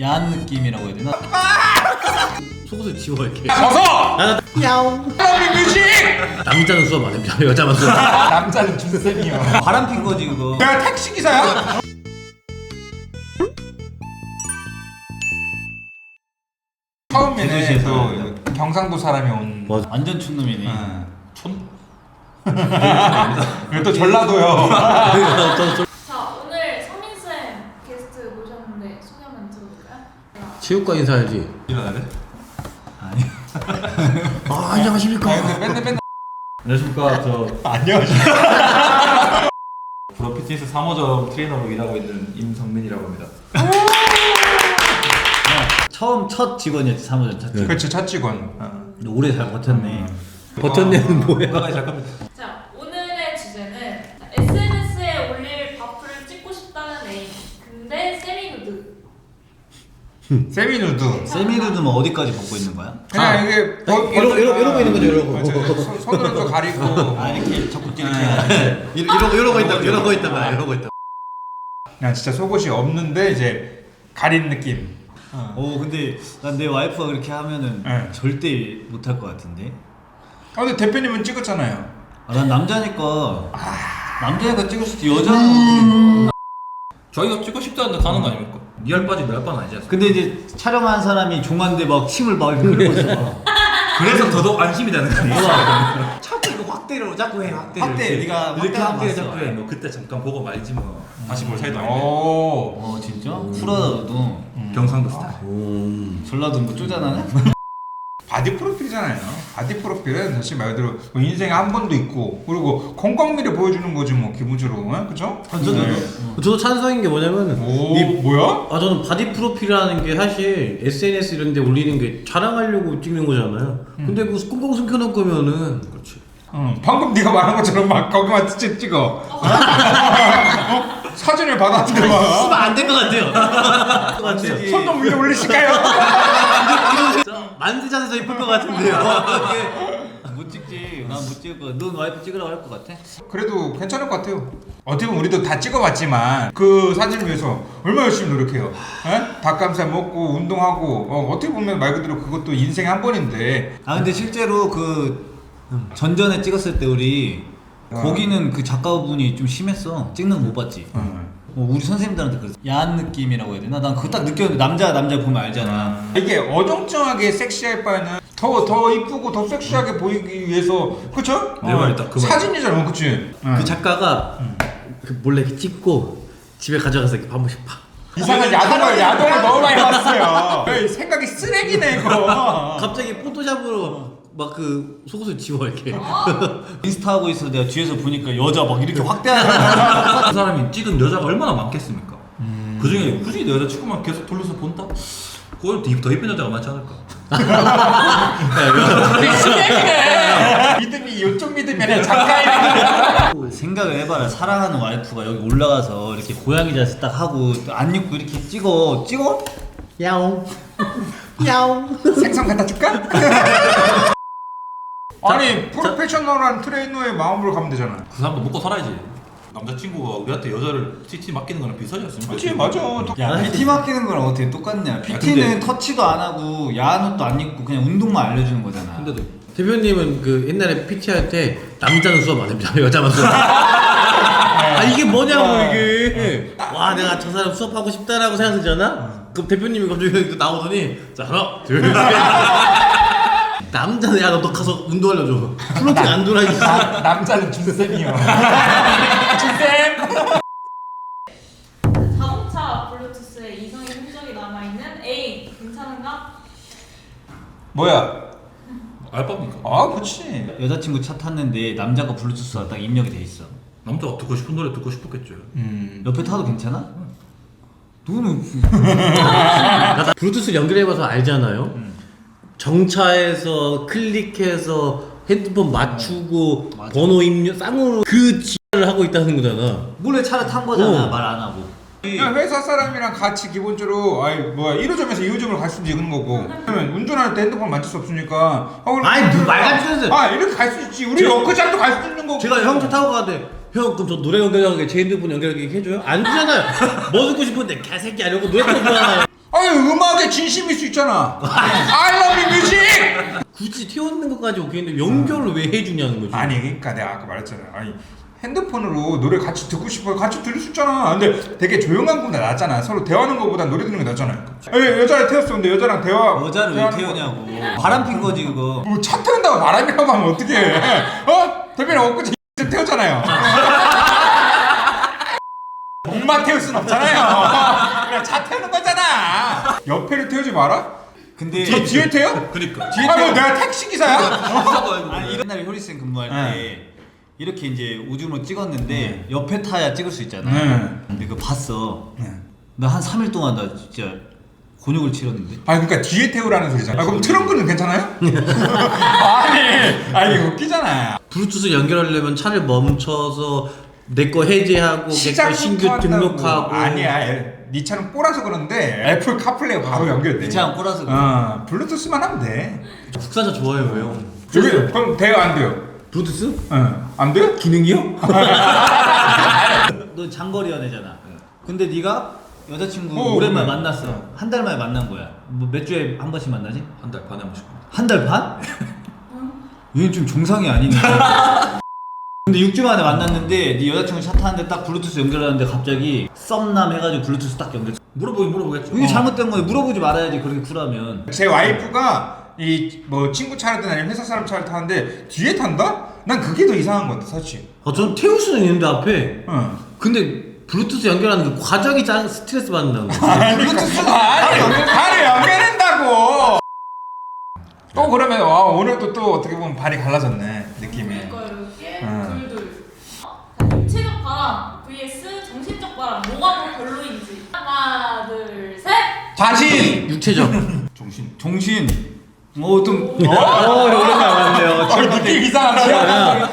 야한 느낌이라고 해야 되나? 속옷을 지워 이렇게. 벗어! 야옹. 뮤직! 남자는 수업 안 해요. 여자만 수업. 남자는 준쌤이요. 바람 핀 거지 그거. 내가 택시기사야? 처음에는 대도시에서 또 경상도 사람이 온 맞아. 완전 촌놈이네. 촌? 또 전라도요. 자, 오늘 서민쌤 게스트 모셨는데 소개 한번 들어볼까요? 체육관 인사해야지. 일어나야 돼? 아니. 아 안녕하십니까. 근데 맨날 안녕하십니까. 저 안녕하십니까. 프로피트니스 3호점 트레이너로 일하고 있는 임성민이라고 합니다. 처음 첫 직원이었지 3호점 첫 직원. 그렇지, 첫 직원. 근데 오래 잘 버텼네. 버텼네는 뭐야? 나가기 시작합니다. 자, 오늘의 주제는 SNS에 올릴 바프를 찍고 싶다는 애인 근데 세미누드. 세미누드. 세미누드는 어디까지 벗고 있는 거야? 그냥 이게 이러고 있는 거죠, 이러고. 맞아. 손으로 또 가리고. 아 이렇게 자꾸 찍게. 이러고 있다가 이러고 있다. 그냥 진짜 속옷이 없는데 이제 가린 느낌. 근데 난 내 와이프가 그렇게 하면은 네. 절대 못할 것 같은데. 근데 대표님은 찍었잖아요. 난 남자니까. 남자니까 찍을 수 있지. 여자는 저희가 찍고 싶다는데 가는 거 아닙니까? 니알 빠지 내알 빠는 아니지 않습니까? 근데 이제 촬영한 사람이 종한데 막 침을 막 흘리고 있어. 그래서 더더욱 안심이 되는 거야. 자꾸 이거 확대로 자꾸 해 확대를. 확대, 네가 이렇게 확대를 봤어. 자꾸 해. 너 그때 잠깐 보고 말지 뭐. 다시 볼 사이도 아닌데. 오. 진짜? 쿨하다 너도. 경상도 스타일. 전라도 뭐 쪼잔하네? 바디 프로필이잖아요. 바디 프로필은 사실 말 그대로 뭐 인생에 한 번도 있고 그리고 건강미를 보여주는 거지 뭐 기본적으로, 그렇죠? 저도 찬성인 게 뭐냐면 오, 뭐야? 저는 바디 프로필이라는 게 사실 SNS 이런 데 올리는 게 자랑하려고 찍는 거잖아요. 근데 그 꽁꽁 숨겨놓을 거면은 그렇지. 방금 네가 말한 것처럼 막 거기만 찍어. 사진을 받았는데 막 안될 것 같아요. 손 좀 위로 올리실까요? 만드자서 이쁠 것 같은데요. 못 찍지. 난 못 찍을 거야. 넌 와이프 찍으라고 할 것 같아? 그래도 괜찮을 것 같아요. 어떻게 보면 우리도 다 찍어봤지만 그 사진을 위해서 얼마나 열심히 노력해요. 에? 닭가슴살 먹고 운동하고 어떻게 보면 말 그대로 그것도 인생에 한 번인데. 근데 실제로 그 전전에 찍었을 때 우리 거기는 그 작가분이 좀 심했어. 찍는 거 못 봤지? 우리 선생님들한테 그랬어. 야한 느낌이라고 해야 되나? 난 그거 딱 느꼈는데 남자 보면 알잖아. 이게 어정쩡하게 섹시할 바에는 더 이쁘고 더 섹시하게 보이기 위해서, 그쵸? 내 말이 딱 그 말. 사진이잖아, 그치? 그 작가가 그 몰래 이렇게 찍고 집에 가져가서 이렇게 한 번씩 봐. 이상한 야동을 너무 많이 봤어요. 에이, 생각이 쓰레기네 이거. 갑자기 포토샵으로 막 그 속옷을 지워 이렇게. 인스타 하고 있어. 내가 뒤에서 보니까 여자 막 이렇게 확대하는 그 사람이 찍은 여자가 얼마나 많겠습니까? 그 중에 굳이 내 여자친구만 계속 돌려서 본다? 그걸 더 이쁜 여자가 많지 않을까? 믿음이 이쪽 믿음이 아니라 작가의 생각을 해봐라. 사랑하는 와이프가 여기 올라가서 이렇게 고양이 자세 딱 하고 안 입고 이렇게 찍어? 야옹. 야옹. 생선 갖다 줄까? 아니 프로페셔널한 트레이너의 마음으로 가면 되잖아. 그 사람도 먹고 살아야지. 남자친구가 우리한테 여자를 CT 맡기는 거랑 비슷하지 않습니까? 그치, 맞아. 야, PT 맡기는 거랑 어떻게 똑같냐? PT는 터치도 안 하고 야한 옷도 안 입고 그냥 운동만 알려주는 거잖아. 근데도 대표님은 그 옛날에 PT 할 때 남자는 수업 안 해요. 여자만 수업. 이게 뭐냐고 이게. 와 내가 저 사람 수업하고 싶다라고 생각하잖아. 그럼 대표님이 갑자기 나오더니 자 하나 둘 셋. 남자는 야 너 가서 운동 알려줘. 플로팅 안 돌아 있어. 남자는 준쌤이요. 준쌤. 자동차 블루투스에 이성의 흔적이 남아있는 애인 괜찮은가? 뭐야? 알바입니까? 그치. 여자친구 차 탔는데 남자가 블루투스가 딱 입력이 돼 있어. 남자가 듣고 싶은 노래 듣고 싶었겠죠. 옆에 타도 괜찮아? 너는 블루투스 연결해봐서 알잖아요. 정차해서 클릭해서 핸드폰 맞추고 맞아. 번호 입력 쌍으로 그 지랄을 하고 있다는 거잖아. 몰래 차를 탄 거잖아. 어. 말 안 하고. 그냥 회사 사람이랑 같이 기본적으로 1호점에서 2호점을 갈 수도 있는 거고. 그러면 운전할 때 핸드폰 만질 수 없으니까. 말 같은 소리. 이렇게 갈 수 있지. 우리 워크샵도 갈 수 있는 거고. 제가 형 차 타고 가는데 형 그럼 저 노래 연결하게 제 핸드폰 연결하게 해줘요? 안 주잖아요. 뭐 듣고 싶은데 개새끼 하려고 노래 틀어주잖아요. 음악 진심일 수 있잖아. I love you music. 굳이 태우는 것까지 오케이인데 연결을 왜 해주냐는 거지. 아니 그러니까 내가 아까 말했잖아. 아니 핸드폰으로 노래 같이 듣고 싶어 같이 들을 수 있잖아. 근데 되게 조용한 것보다 낫잖아. 서로 대화하는 것보다 노래 듣는 게 낫잖아요. 아니, 여자를 태웠어. 근데 여자랑 여자를 왜 대화하는 태우냐고. 바람 핀 거지 그거. 뭐차 태운다고 바람이라고 하면 어떡해. 대표님 엊그제 태웠잖아요. 목만 태울 순 없잖아요. 그냥 차 태우는 거잖아. 옆에를 태우지 마라? 근데 뒤에 태워? 그니까. 뒤에 태워? 내가 택시 기사야? 아니 이런 날에 효리쌤 근무할 때 네. 이렇게 이제 오줌으로 찍었는데 옆에 타야 찍을 수 있잖아. 네. 근데 그거 봤어. 네. 나 한 3일 동안 나 진짜 곤욕을 치렀는데. 아니 그러니까 뒤에 태우라는 소리잖아. 그럼 트렁크는 괜찮아요? 아니 웃기잖아. 블루투스 연결하려면 차를 멈춰서 내 거 해제하고 내 거 신규 등록하고. 아니야. 네 차는 꼬라서 그런데 애플 카플레이가 바로 연결돼. 이 차는 꼬라서 그래. 블루투스만 하면 돼. 국산차 좋아해요 형. 여기 그럼 돼요 안 돼요? 블루투스? 안 돼요? 기능이요? 너 장거리 연애잖아. 근데 네가 여자친구 어, 오랜만에 네. 만났어. 한 달 만에 만난 거야. 뭐 몇 주에 한 번씩 만나지? 한 달 반에 한 번씩. 한 달 반? 얘는 좀 정상이 아니네. 근데 6주 만에 만났는데 네 여자친구 차 타는데 딱 블루투스 연결하는데 갑자기 썸남 해가지고 블루투스 딱 연결. 물어보겠죠. 이게 잘못된 거야. 물어보지 말아야지 그렇게 쿨하면. 제 와이프가 이 뭐 친구 차를 아니면 회사 사람 차를 타는데 뒤에 탄다? 난 그게 더 이상한 것 같아 사실. 전 태울 수는 있는데 앞에. 응. 근데 블루투스 연결하는 그 과정이 스트레스 받는다는 거지. 블루투스가 발을 연결한다고. 또 그러면 와 오늘도 또 어떻게 보면 발이 갈라졌네 느낌이. 그러니까요. 이게 응. 둘둘. 육체적 바람 vs 정신적 바람 뭐가 더 별로인지. 하나 둘 셋. 자신. 육체적. 정신. 좀. 오랜만에 만났네요. 느낌 이상하네.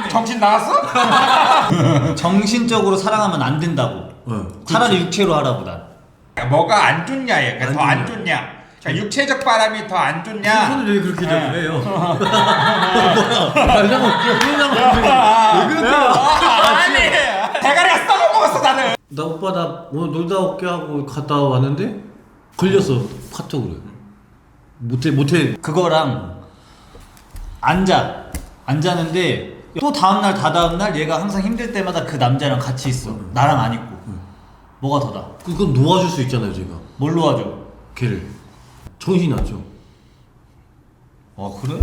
정신 나갔어? 정신적으로 사랑하면 안 된다고. 차라리 육체로 하라고 난. 뭐가 안 좋냐 얘가 더 안 좋냐. 그러니까 육체적 바람이 더 안 좋냐. 손을 왜 그렇게 네. 해요? 왜 그러세요? 아니 대가리가 썩어먹었어 나는. 나 오빠 나 오늘 놀다 올게 하고 갔다 왔는데 걸렸어 카톡으로. 못해. 그거랑 앉았는데 또 다음날 다다음날 얘가 항상 힘들 때마다 그 남자랑 같이 있어. 나랑 안 있고. 뭐가 더다? 그건 놓아줄 수 있잖아요 제가. 뭘 놓아줘? 걔를. 정신이 나죠. 그래?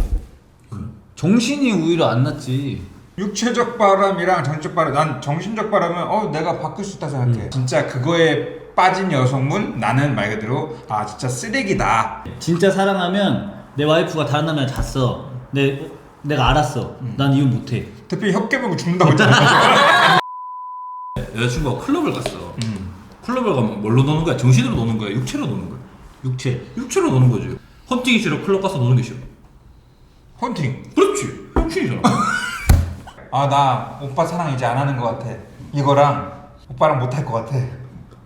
정신이 오히려 안 났지. 육체적 바람이랑 정신적 바람. 난 정신적 바람은 내가 바꿀 수 있다 생각해. 진짜 그거에 빠진 여성분 나는 말 그대로 진짜 쓰레기다. 진짜 사랑하면 내 와이프가 다른 남자랑 잤어. 내가 알았어. 난 이혼 못해. 대표님 혀 깨물고 죽는다고 했잖아. 여자친구가 클럽을 갔어. 클럽을 가면 뭘로 노는 거야? 정신으로 노는 거야? 육체로 노는 거야? 육체로 노는 거지. 헌팅이 싫어? 클럽 가서 노는 게 싫어? 헌팅. 그렇지. 형신이잖아. 나 오빠 사랑 이제 안 하는 것 같아. 이거랑 오빠랑 못 할 것 같아.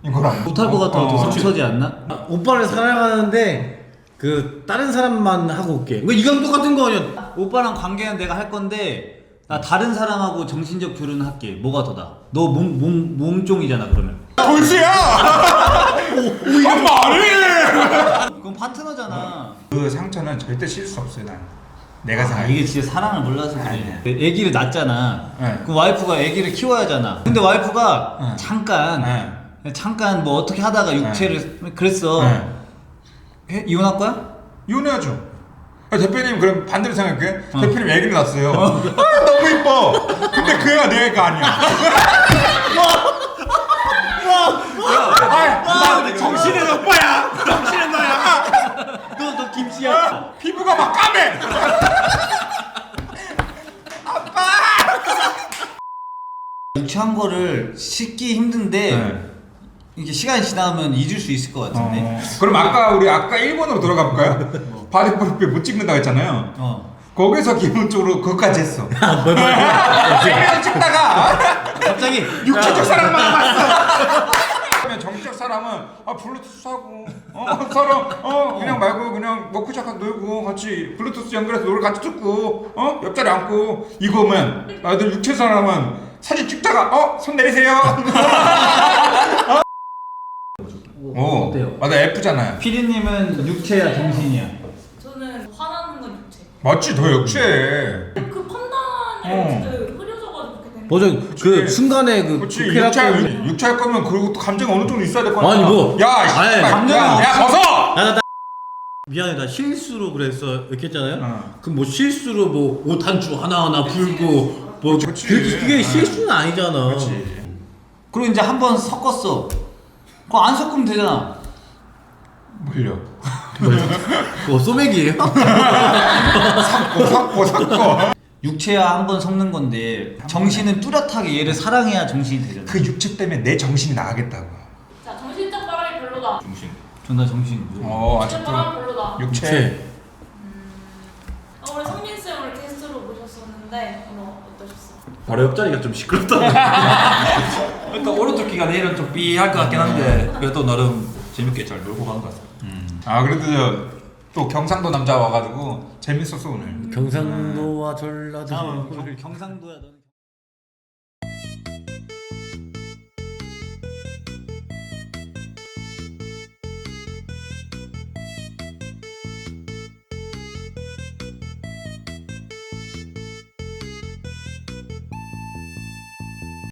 이거랑 못할 것 같아도 상처지 않나? 오빠를 사랑하는데 그 다른 사람만 하고 올게. 뭐 이건 똑같은 거 아니야? 오빠랑 관계는 내가 할 건데 나 다른 사람하고 정신적 교류는 할게. 뭐가 더다? 너 몸종이잖아 그러면. 돌쇠야. 말해. 그건 파트너잖아. 그 상처는 절대 쉴 수 없어요 난. 내가 생각해. 이게 진짜 사랑을 몰라서 그래. 아니야. 애기를 낳잖아. 네. 그럼 와이프가 애기를 키워야 하잖아. 근데 와이프가 네. 잠깐 뭐 어떻게 하다가 육체를 그랬어. 이혼할 거야? 이혼해야죠. 대표님 그럼 반대로 생각해. 대표님 애기를 낳았어요. 너무 이뻐. 근데 그 애가 내 애가 아니야. 나 정신은 오빠야. 정신은 너야. 너 김치야. 피부가 막 까매. 육체한 거를 씻기 힘든데 이게 시간이 지나면 잊을 수 있을 것 같은데. 그럼 아까 일본으로 돌아가 볼까요? 바디 프로필 못 찍는다고 했잖아요. 거기서 기본적으로 그것까지 했어. 생에서 찍다가 갑자기 육체적 사랑만 남았어. 그러면 정신적 사람은 블루투스 하고 서로 그냥 말고 그냥 워크숍 놀고 같이 블루투스 연결해서 노래 같이 듣고 옆자리 앉고 이거면 나들 육체 사람은 사진 찍다가 손 내리세요. 어때요? 맞아 F잖아요. 피디님은 육체야 정신이야? 저는 화나는 건 육체. 맞지 더 역체. 그 판단이 진짜 흐려져가지고 그렇게 된 맞아 거예요. 그 순간에 그 그렇지 부캐라고 육체할 거면 그리고 또 감정이 어느 정도 있어야 될 거 아니야. 아니, 뭐. 야 아니, 감정이 야 벗어. 미안해 나 실수로 그랬어 이렇게 했잖아요. 어. 그럼 뭐 실수로 뭐 옷 한 줄 하나하나 풀고 뭐 그치. 그게 실수는 아니잖아. 그렇지. 그리고 이제 한 번 섞었어. 그거 안 섞으면 되잖아. 물려. 그거 소맥이에요? 섞어. 육체야 한 번 섞는 건데 정신은 뚜렷하게 얘를 사랑해야 정신이 되잖아. 그 육체 때문에 내 정신이 나가겠다고. 자, 정신적 바람이 별로다. 중심. 존나 정신. 어 정신적 바람이 별로다. 육체. 우리 성민 쌤 오늘 게스트로 모셨었는데 오늘 어떠셨어요? 바로 옆자리가 좀 시끄럽다. 그러니까 오른쪽 귀가 내일은 좀 삐할 것 같긴 한데 그래도 나름 재밌게 잘 놀고 가는 것 같아. 아 그래도 또 경상도 남자 와가지고 재밌었어 오늘. 경상도와 전라도 경상도야 너는.